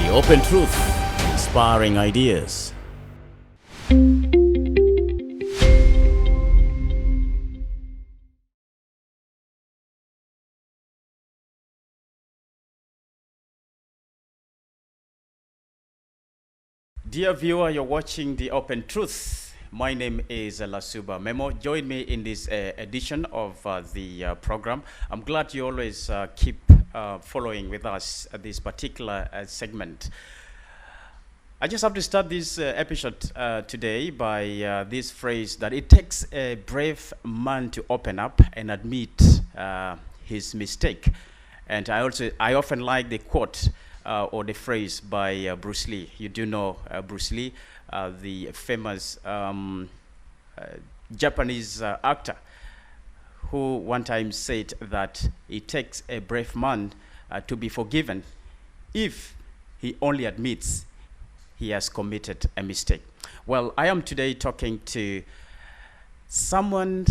The open truth, inspiring ideas. Dear viewer, you're watching The Open Truth. My name is Lasuba Memo. Join me in this edition of the program. I'm glad you always keep following with us this particular segment. I just have to start this episode today by this phrase that it takes a brave man to open up and admit his mistake. And I often like the quote or the phrase by Bruce Lee. You do know Bruce Lee, the famous Japanese actor, who one time said that it takes a brave man to be forgiven if he only admits he has committed a mistake. Well, I am today talking to someone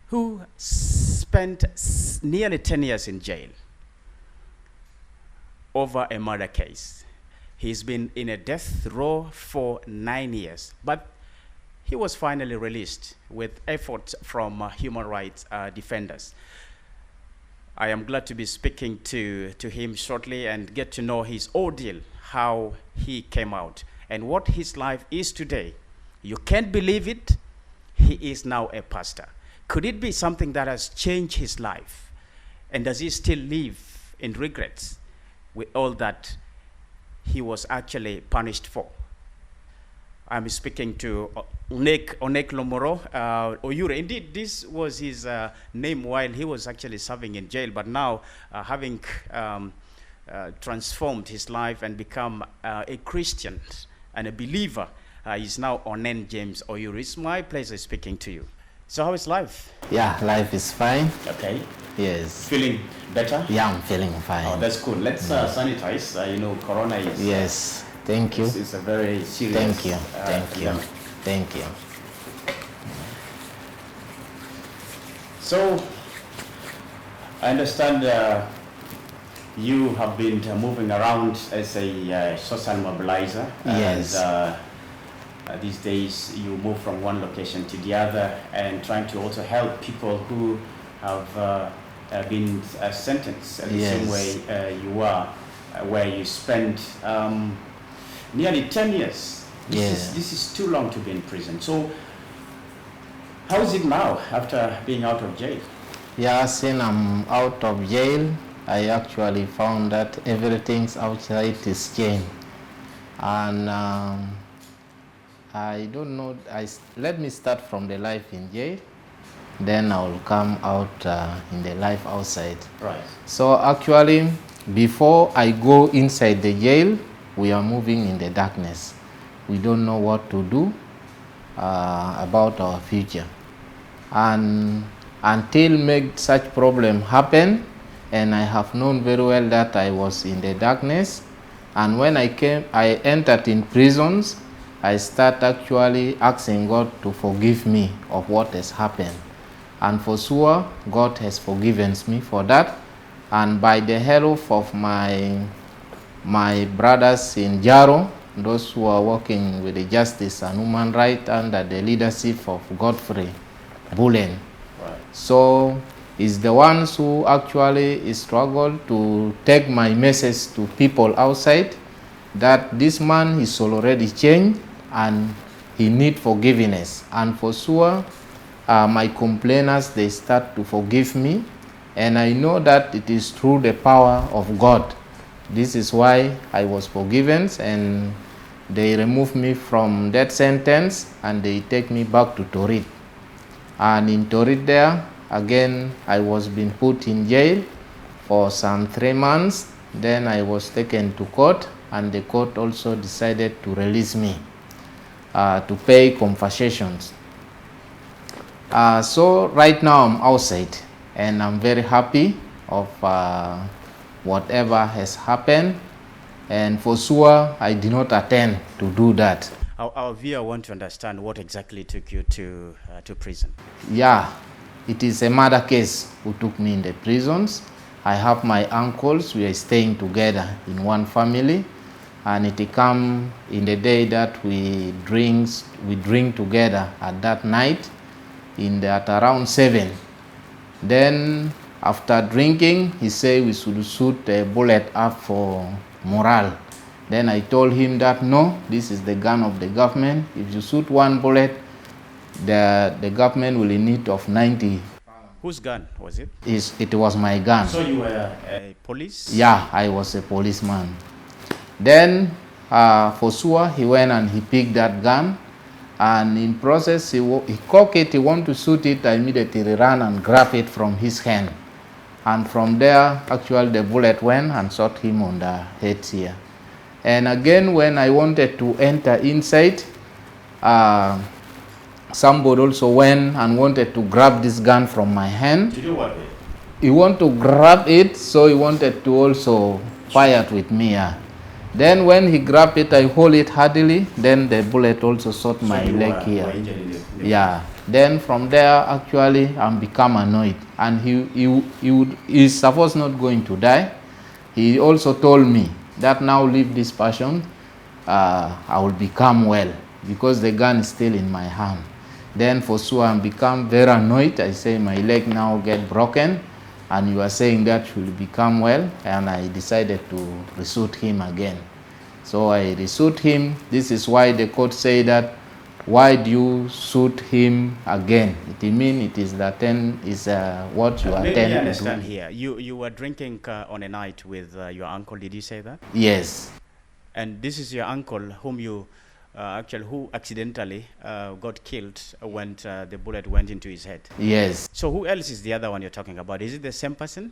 who spent nearly 10 years in jail over a murder case. He's been in a death row for 9 years, but he was finally released with efforts from human rights defenders. I am glad to be speaking to him shortly and get to know his ordeal, how he came out, and what his life is today. You can't believe it, he is now a pastor. Could it be something that has changed his life? And does he still live in regrets with all that he was actually punished for? I'm speaking to Onen Oyuru. Indeed, this was his name while he was actually serving in jail, but now having transformed his life and become a Christian and a believer, he's now Onen James Oyuru. It's my pleasure speaking to you. So how is life? Yeah, life is fine. Okay. Yes. Feeling better? Yeah, I'm feeling fine. Oh, that's good. Let's sanitize. Corona is... Yes, thank you. It's a very serious... Thank you, thank you, epidemic. thank you. So, I understand you have been moving around as a social mobilizer. Yes. And these days you move from one location to the other and trying to also help people who have been sentenced the same way you are, where you spent nearly 10 years. This is too long to be in prison. So how is it now after being out of jail? Yeah, since I'm out of jail, I actually found that everything outside is changed. And I don't know, let me start from the life in jail, then I will come out in the life outside. Right. So actually, before I go inside the jail, we are moving in the darkness. We don't know what to do about our future. And until make such problem happen, and I have known very well that I was in the darkness, and when I entered in prisons, I start actually asking God to forgive me of what has happened. And for sure, God has forgiven me for that. And by the help of my brothers in Jaro, those who are working with the justice and human rights under the leadership of Godfrey Bullen. Right. So is the ones who actually struggle to take my message to people outside that this man is already changed and he need forgiveness. And for sure, my complainers, they start to forgive me. And I know that it is through the power of God. This is why I was forgiven, and they remove me from that sentence and they take me back to Torit. And in Torit there, again, I was being put in jail for some 3 months. Then I was taken to court, and the court also decided to release me to pay compensations. So right now I'm outside, and I'm very happy of whatever has happened. And for sure, I did not intend to do that. Our viewer want to understand what exactly took you to prison. Yeah, it is a murder case who took me in the prisons. I have my uncles, we are staying together in one family. and it come in the day that we drink together at that night at around 7. Then after drinking, he said we should shoot a bullet up for morale. Then I told him that no, this is the gun of the government. If you shoot one bullet, the government will in need of 90. Whose gun was it? It was my gun. So you were a police? Yeah, I was a policeman. Then for sure, he went and he picked that gun. And in process, he cocked it, he wanted to shoot it. I immediately ran and grabbed it from his hand. And from there, actually, the bullet went and shot him on the head here. And again, when I wanted to enter inside, somebody also went and wanted to grab this gun from my hand. To do what? He wanted to grab it, so he wanted to also fire it with me. Then when he grabbed it, I hold it hardly. Then the bullet also shot my leg here. Yeah. Then from there, actually, I'm become annoyed. And he's supposed not going to die. He also told me that now leave this passion, I will become well, because the gun is still in my hand. Then for sure, I'm become very annoyed. I say my leg now get broken, and you are saying that you will become well, and I decided to reshoot him again. So I reshoot him. This is why the court say that, why do you shoot him again? It means it is what you attend to do. Let me understand here. You were drinking on a night with your uncle, did you say that? Yes. And this is your uncle whom you who accidentally got killed when the bullet went into his head? Yes. So who else is the other one you're talking about? Is it the same person?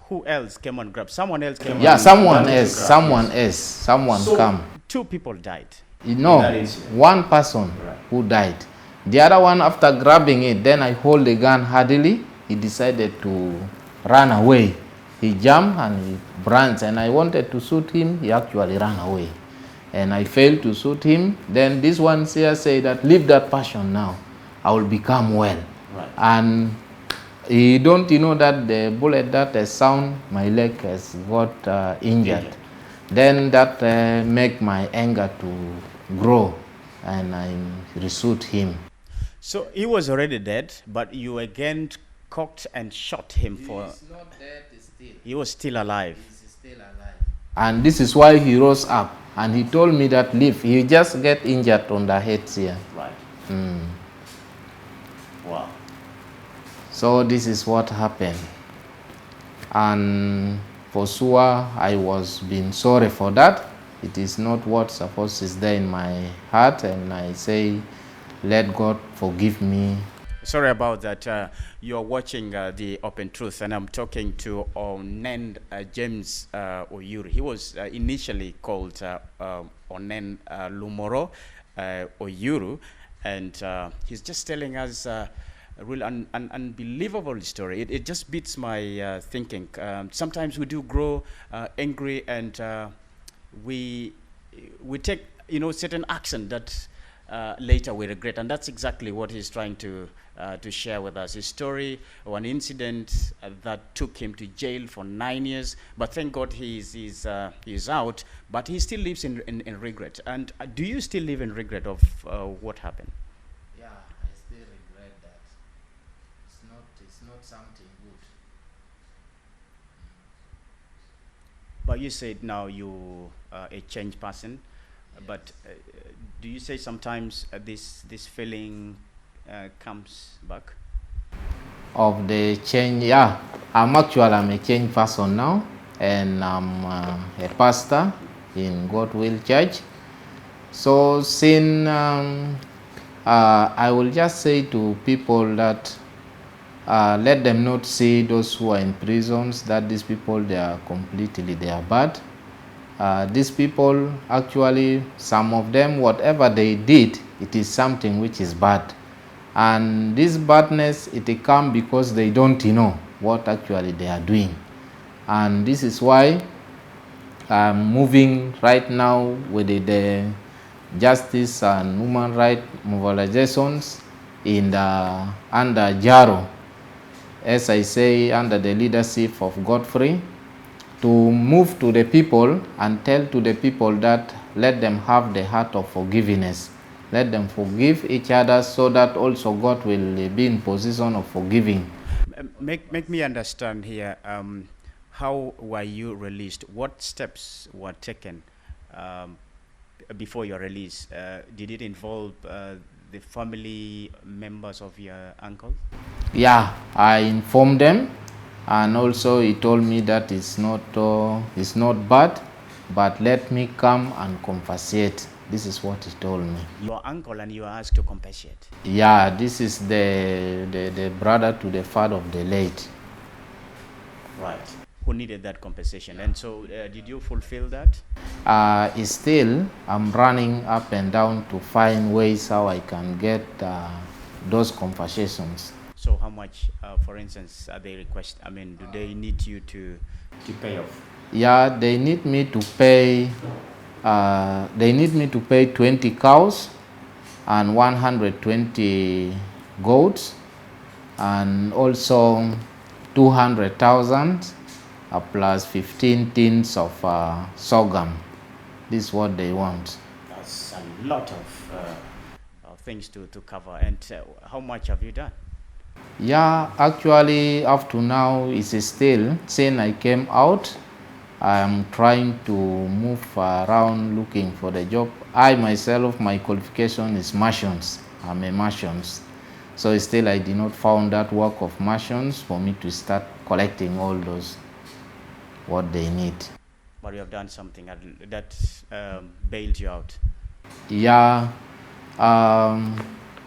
Who else came and grabbed? Someone else came. Yeah, someone come. 2 people died. No, one person who died. The other one, after grabbing it, then I hold the gun hardly. He decided to run away. He jumped and he ran, and I wanted to shoot him. He actually ran away, and I failed to shoot him. Then this one here say that, leave that passion now, I will become well. Right. And he don't know that the bullet that has sound, my leg has got injured. Then that make my anger to grow, and I reshoot him. So he was already dead, but you again cocked and shot him for... He is not dead, still. He was still alive. He is still alive. And this is why he rose up, and he told me that leave. He just get injured on the head here. Right. Wow. So this is what happened. And for sure, I was being sorry for that. It is not what supposed is there in my heart, and I say, let God forgive me. Sorry about that. You're watching The Open Truth, and I'm talking to Onen James Oyuru. He was initially called Onen Lumoro Oyuru, and he's just telling us a real unbelievable story. It just beats my thinking. Sometimes we do grow angry, and we take certain action that later we regret, and that's exactly what he's trying to share with us. His story of an incident that took him to jail for 9 years, but thank God he's out, but he still lives in regret. And do you still live in regret of what happened? Yeah, I still regret that. It's not something good. But you said now you are a changed person. Yes. But do you say sometimes this feeling comes back? Of the change, yeah. I'm a changed person now, and I'm a pastor in God Will Church. So since I will just say to people that let them not see those who are in prisons that these people they are bad. These people, actually, some of them, whatever they did, it is something which is bad. And this badness, it comes because they don't know what actually they are doing. And this is why I'm moving right now with the justice and human rights mobilizations under JARO, as I say, under the leadership of Godfrey, to move to the people and tell to the people that let them have the heart of forgiveness. Let them forgive each other so that also God will be in position of forgiving. Make me understand here. How were you released? What steps were taken before your release? Did it involve the family members of your uncle? Yeah, I informed them, and also he told me that it's not bad, but let me come and compensate. This is what he told me. Your uncle, and you were asked to compensate? Yeah, this is the brother to the father of the late. Right. Who needed that compensation. And so did you fulfill that? Still, I'm running up and down to find ways how I can get those compensations. So how much, for instance, are they request? I mean, do they need you to pay off? Yeah, they need me to pay. They need me to pay 20 cows and 120 goats, and also 200,000 plus 15 tins of sorghum. This is what they want. That's a lot of things to cover. And how much have you done? Yeah, actually, up to now, it's still, since I came out, I'm trying to move around looking for the job. I myself, my qualification is merchants. I'm a merchant. So still I did not found that work of merchants for me to start collecting all those, what they need. But you have done something that bailed you out. Yeah,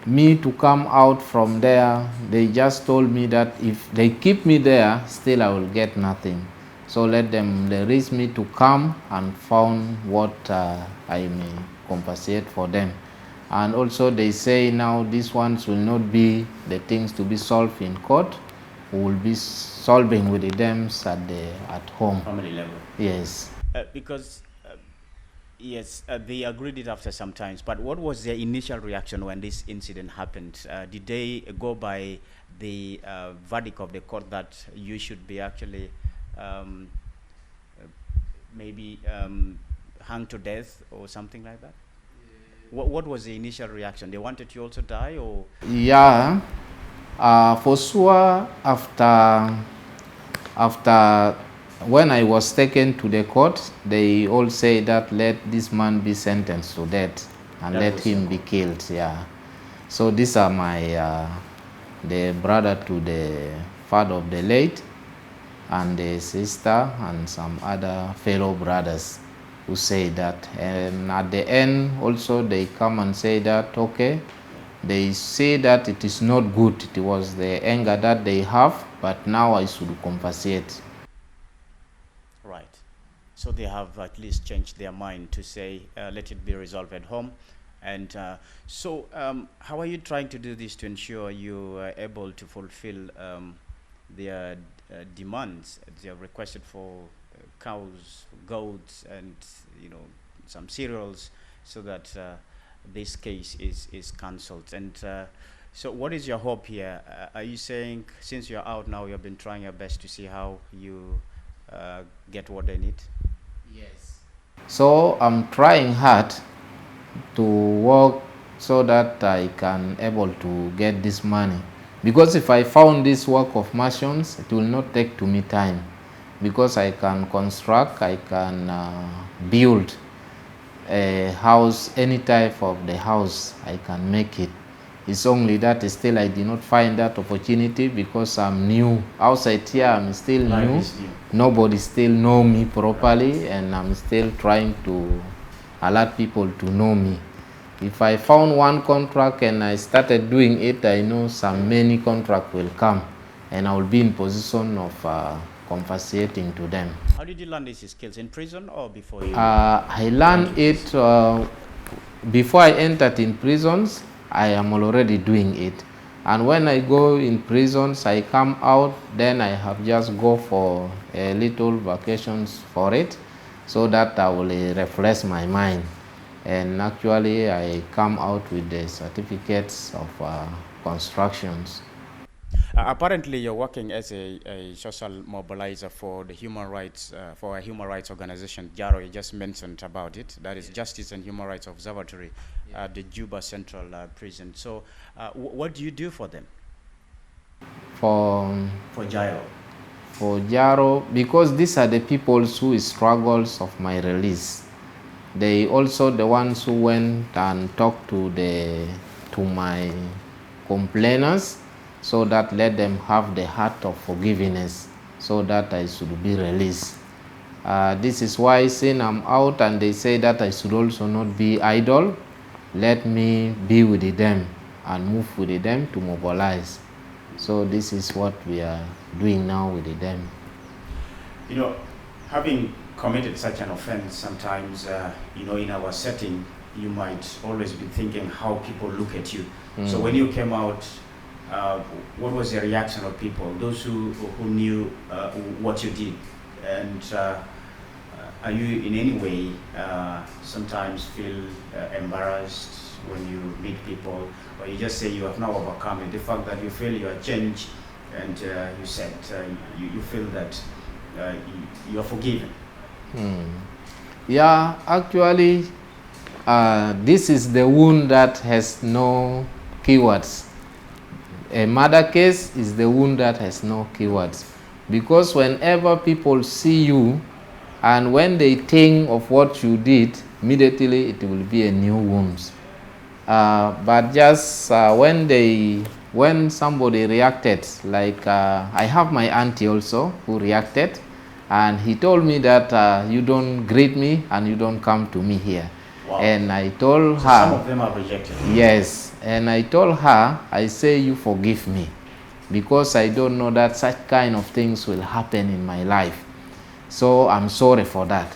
me to come out from there, they just told me that if they keep me there, still I will get nothing. So let them release me to come and found what I may compensate for them. And also they say now these ones will not be the things to be solved in court. We will be solving with them at home. Family level. Yes. Because yes, they agreed it after some times. But what was their initial reaction when this incident happened? Did they go by the verdict of the court that you should be actually maybe hanged to death or something like that? What was the initial reaction? They wanted you also die, or? Yeah, for sure. After when I was taken to the court, they all say that let this man be sentenced to death and That let him be killed. Yeah. So these are my the brother to the father of the late, and the sister and some other fellow brothers who say that. And at the end also they come and say that okay, they say that it is not good, it was the anger that they have, but now I should compensate. Right. So they have at least changed their mind to say let it be resolved at home. And so how are you trying to do this to ensure you are able to fulfill their demands? They have requested for cows, goats, and some cereals, so that this case is cancelled. And so, what is your hope here? Are you saying, since you're out now, you've been trying your best to see how you get what they need? Yes. So I'm trying hard to work so that I can able to get this money. Because if I found this work of merchants, it will not take to me time. Because I can construct, I can build a house, any type of the house, I can make it. It's only that still I did not find that opportunity because I'm new. Outside here, I'm still new. Nobody still know me properly, and I'm still trying to allow people to know me. If I found one contract and I started doing it, I know many contracts will come, and I will be in position of compensating to them. How did you learn these skills? In prison or before you? I learned it before I entered in prisons. I am already doing it, and when I go in prisons, I come out, then I have just go for a little vacations for it, so that I will refresh my mind. And actually I come out with the certificates of constructions. Apparently, you're working as a social mobilizer for the human rights, for a human rights organization. Jaro, you just mentioned about it. That is Justice and Human Rights Observatory at the Juba Central Prison. So, what do you do for them? For Jaro. For Jaro, because these are the people who struggles of my release. They also the ones who went and talked to my complainers, so that let them have the heart of forgiveness, so that I should be released. This is why, since I'm out and they say that I should also not be idle, let me be with them and move with them to mobilize. So this is what we are doing now with them. You know, having committed such an offense, sometimes, you know, in our setting, you might always be thinking how people look at you. So when you came out, what was the reaction of people, those who knew what you did? And are you in any way sometimes feel embarrassed when you meet people, or you just say you have now overcome it, the fact that you feel you are changed, and you said you feel that you are forgiven? Yeah, actually, this is the wound that has no keywords. A murder case is the wound that has no keywords, because whenever people see you and when they think of what you did, immediately it will be a new wound. But just when somebody reacted, like I have my auntie also who reacted, and he told me that you don't greet me and you don't come to me here. Wow. And I told her, some of them are rejected. Yes, and I told her, I say, you forgive me, because I don't know that such kind of things will happen in my life. So I'm sorry for that.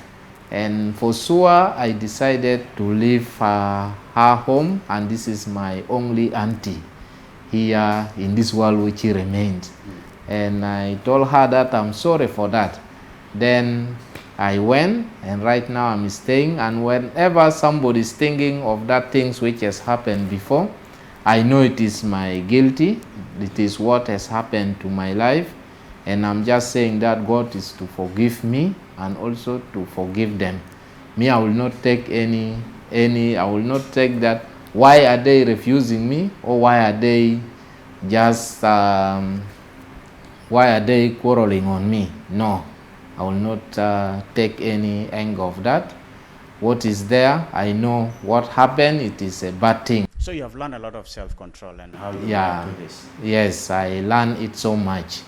And for sure, I decided to leave her home, and this is my only auntie here in this world which she remained. And I told her that I'm sorry for that. Then I went, and right now I'm staying, and whenever somebody is thinking of that things which has happened before, I know it is my guilty, it is what has happened to my life, and I'm just saying that God is to forgive me and also to forgive them. Me, I will not take I will not take that, why are they refusing me, or why are they just, why are they quarreling on me? No. I will not take any anger of that. What is there, I know what happened, it is a bad thing. So you have learned a lot of self-control and how you Yeah, react to this. yes, I learned it so much.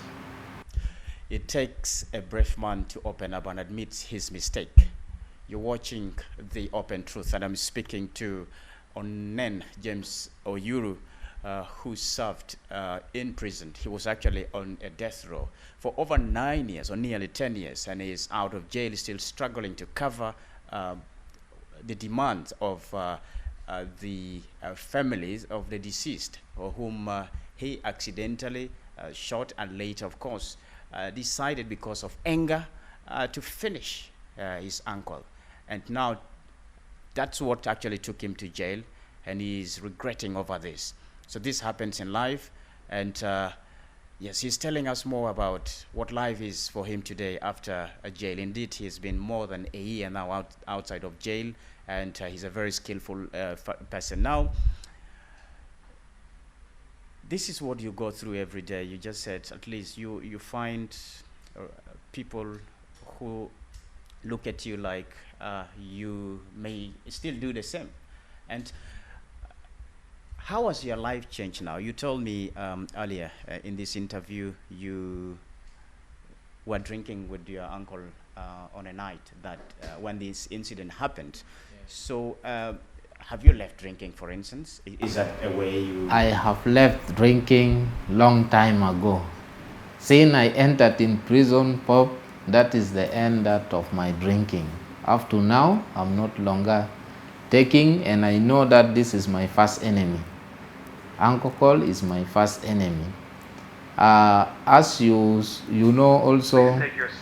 It takes a brave man to open up and admit his mistake. You're watching The Open Truth, and I'm speaking to Onen James Oyuru, who served in prison. He was actually on a death row for over 9 years, or nearly 10 years, and he is out of jail, still struggling to cover the demands of the families of the deceased, or whom he accidentally shot, and later, of course, decided because of anger to finish his uncle. And now that's what actually took him to jail, and he's regretting over this. So this happens in life, and yes, he's telling us more about what life is for him today after a jail. Indeed, he's been more than a year now outside of jail, and he's a very skillful person now. This is what you go through every day. You just said at least you find people who look at you like you may still do the same. And how has your life changed now? You told me earlier in this interview you were drinking with your uncle on a night that when this incident happened. Yes. So have you left drinking, for instance? Is that a way you... I have left drinking long time ago. Since I entered in prison, Pop, that is the end of my drinking. Up to now, I'm not longer taking, and I know that this is my first enemy. Alcohol is my first enemy. As you know also,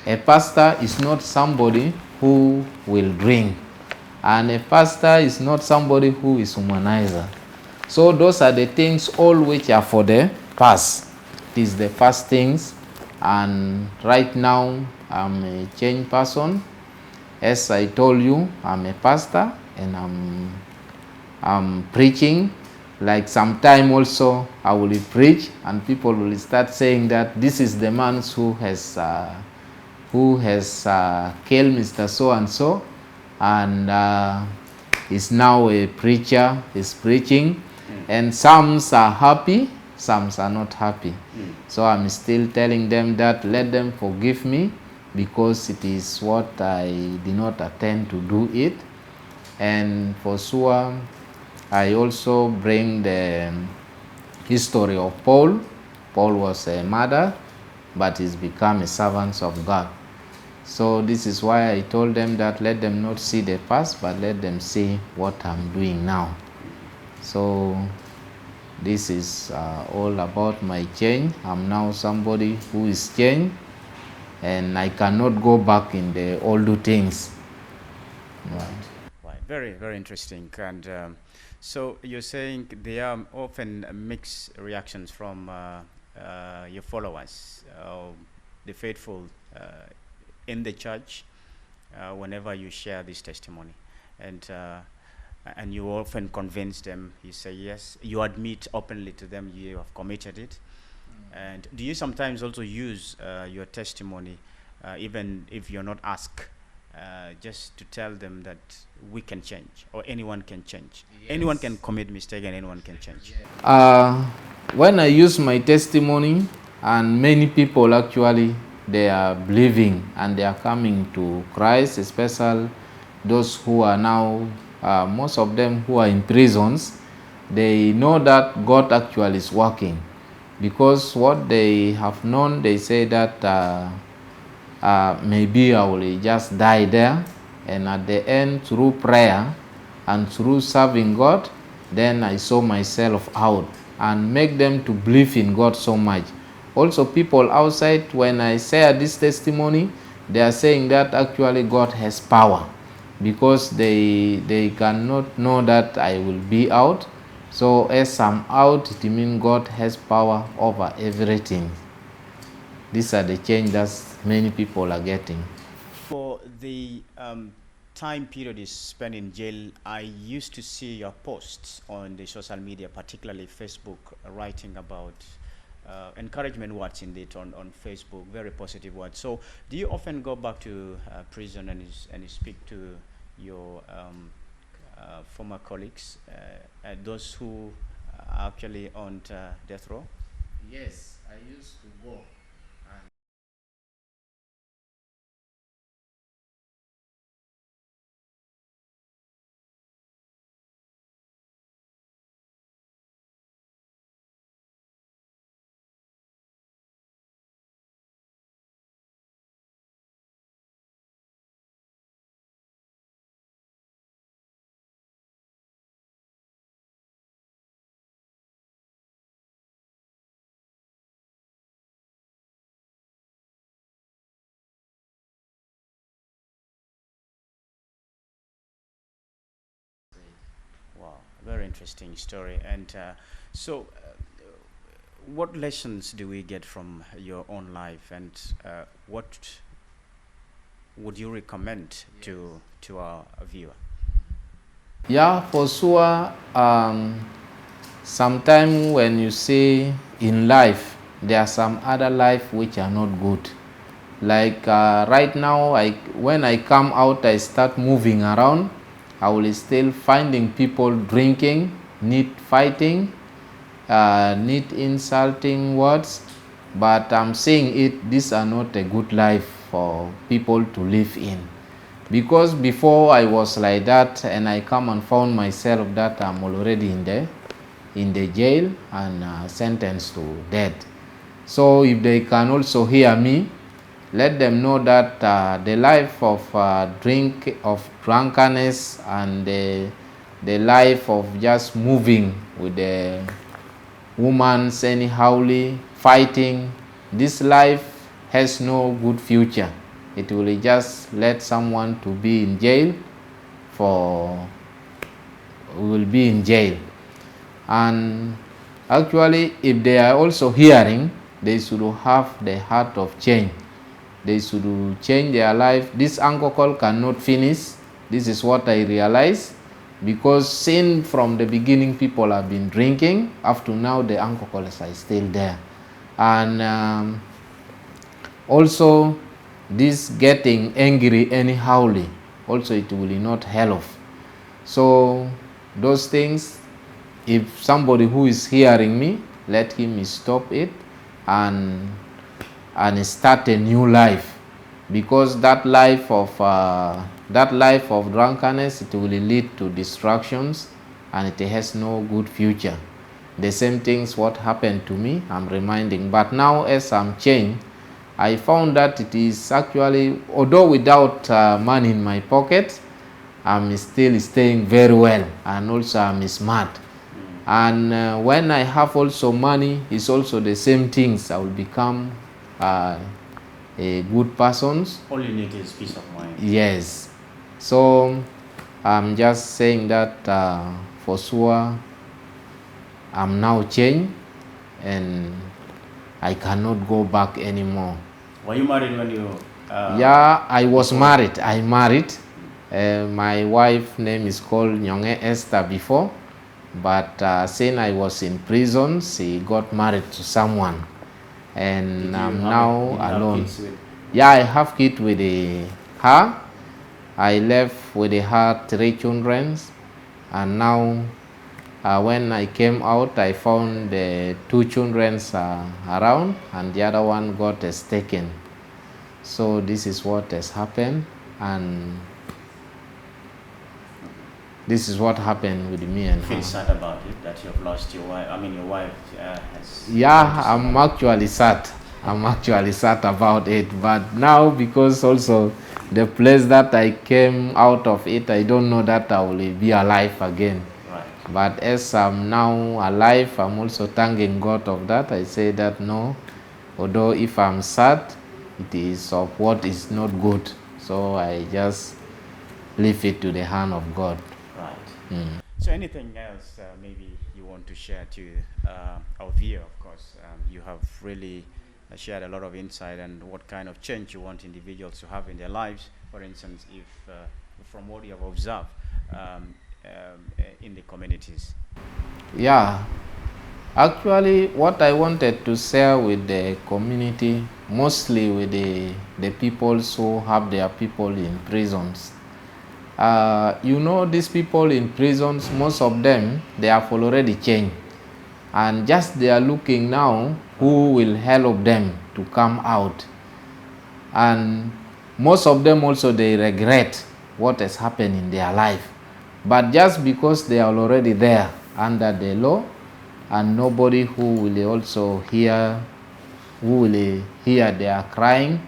a pastor is not somebody who will drink, and a pastor is not somebody who is humanizer. So those are the things all which are for the past. It is the first things, and right now I'm a changed person. As I told you, I'm a pastor and I'm preaching. Like sometime also I will preach and people will start saying that this is the man who has killed Mr. So and so, and is now a preacher, is preaching. And some are happy, some are not happy. So I'm still telling them that let them forgive me, because it is what I did not attempt to do it. And for sure, I also bring the history of Paul. Paul was a murderer, but he's become a servant of God. So this is why I told them that let them not see the past, but let them see what I'm doing now. So this is all about my change. I'm now somebody who is changed, and I cannot go back in the old things. Right. Very, very interesting. And so you're saying there are often mixed reactions from your followers, the faithful in the church, whenever you share this testimony, and you often convince them. You say yes, you admit openly to them you have committed it. And do you sometimes also use your testimony, even if you're not asked, just to tell them that we can change, or anyone can change? Yes. Anyone can commit mistake and anyone can change. When I use my testimony, and many people actually, they are believing and they are coming to Christ, especially those who are now, most of them who are in prisons, they know that God actually is working. Because what they have known, they say that maybe I will just die there, and at the end, through prayer and through serving God, then I saw myself out and make them to believe in God so much. Also, people outside, when I share this testimony, they are saying that actually God has power, because they cannot know that I will be out. So as I'm out, it means God has power over everything. These are the changes many people are getting. For the time period you spent in jail, I used to see your posts on the social media, particularly Facebook, writing about encouragement words indeed on Facebook, very positive words. So do you often go back to prison and you speak to your former colleagues, those who are actually on death row? Yes, I used to go. Wow, very interesting story. And so, what lessons do we get from your own life, and what would you recommend to our viewer? Yeah, for sure. Sometimes when you see in life, there are some other life which are not good. Like right now, when I come out, I start moving around. I will still finding people drinking, need fighting, need insulting words. But I'm saying it, these are not a good life for people to live in. Because before I was like that, and I come and found myself that I'm already in the jail and sentenced to death. So if they can also hear me, let them know that the life of drunkenness and the life of just moving with the woman anyhowly, fighting, this life has no good future. It will just let someone to be in jail will be in jail. And actually, if they are also hearing, they should have the heart of change. They should change their life. This alcohol cannot finish. This is what I realized, because since from the beginning people have been drinking, up to now the alcohol is still there. And also this getting angry anyhowly, also it will not help. So those things, if somebody who is hearing me, let him stop it and start a new life, because that life of drunkenness, it will lead to distractions and it has no good future. The same things what happened to me, I'm reminding. But now as I'm changed, I found that it is actually, although without money in my pocket, I'm still staying very well, and also I'm smart. And when I have also money, it's also the same things. I will become a good person. All you need is peace of mind. Yes. So I'm just saying that for sure I'm now changed and I cannot go back anymore. Were you married when you... Yeah, I was married. I married. My wife name is called Nyonge Esther before, but since I was in prison, she got married to someone, and I'm now alone. Yeah, I have kids with her. I left with her 3 children, and now when I came out, I found the 2 children around, and the other one got taken. So this is what has happened, and this is what happened with me and her. You feel sad about it, that you have lost your wife? I mean, your wife has... Yeah, I'm actually sad. I'm actually sad about it. But now, because also the place that I came out of it, I don't know that I will be alive again. Right. But as I'm now alive, I'm also thanking God of that. I say that no, although if I'm sad, it is of what is not good. So I just leave it to the hand of God. Right. So anything else maybe you want to share to our viewer? Of course, you have really shared a lot of insight and what kind of change you want individuals to have in their lives. For instance, if from what you have observed in the communities. Yeah, actually what I wanted to share with the community, mostly with the people who have their people in prisons. You know, these people in prisons, most of them, they have already changed, and just they are looking now who will help them to come out. And most of them also, they regret what has happened in their life, but just because they are already there under the law, and nobody who will also hear their crying,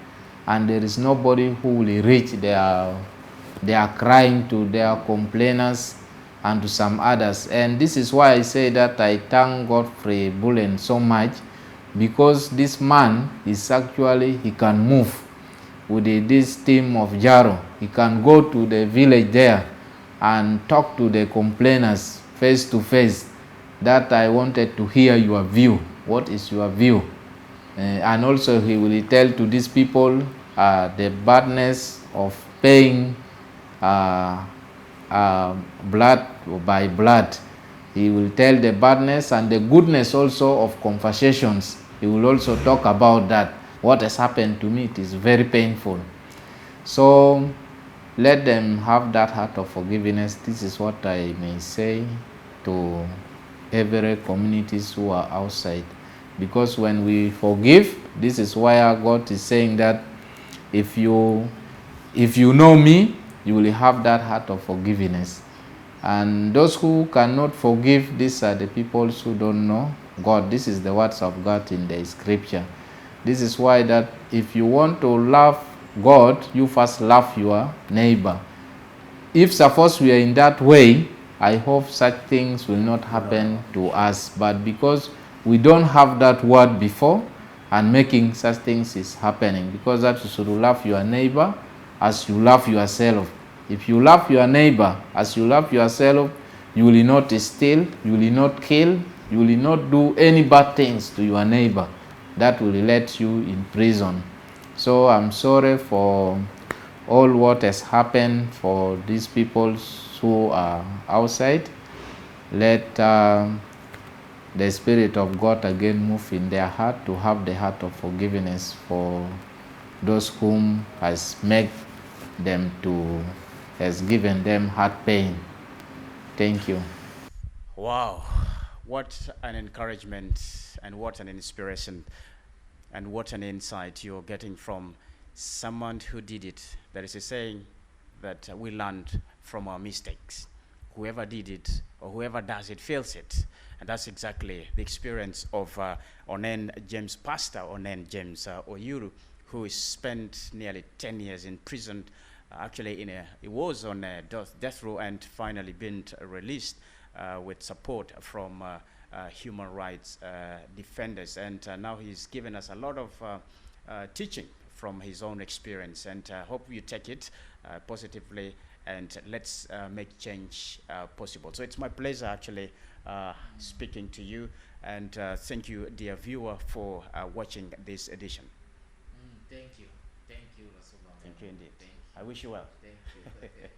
and there is nobody who will reach their crying to their complainers and to some others. And this is why I say that I thank Godfrey Bullen so much, because this man is actually, he can move with this team of Jaro. He can go to the village there and talk to the complainers face to face, that I wanted to hear your view. What is your view? And also he will tell to these people the badness of paying blood by blood. He will tell the badness and the goodness also of conversations. He will also talk about that. What has happened to me, it is very painful. So let them have that heart of forgiveness. This is what I may say to every communities who are outside. Because when we forgive, this is why God is saying that if you know me, you will have that heart of forgiveness. And those who cannot forgive, these are the people who don't know God. This is the words of God in the scripture. This is why that if you want to love God, you first love your neighbor. If suppose we are in that way, I hope such things will not happen to us. But because we don't have that word before, and making such things is happening, because that you should love your neighbor as you love yourself. If you love your neighbor as you love yourself, you will not steal, you will not kill, you will not do any bad things to your neighbor. that will let you in prison. So I'm sorry for all what has happened for these people who are outside. Let the Spirit of God again move in their heart to have the heart of forgiveness for those whom has made them to, has given them heart pain. Thank you. Wow, what an encouragement and what an inspiration and what an insight you're getting from someone who did it. There is a saying that we learned from our mistakes. Whoever did it or whoever does it feels it. And that's exactly the experience of Onen James, Pastor Onen James Oyuru, who is spent nearly 10 years in prison. Actually, he was on a death row and finally been released with support from human rights defenders. And now he's given us a lot of teaching from his own experience. And I hope you take it positively and let's make change possible. So it's my pleasure actually speaking to you. And thank you, dear viewer, for watching this edition. Thank you. Thank you, Rasulullah. Thank you indeed. I wish you well. Thank you.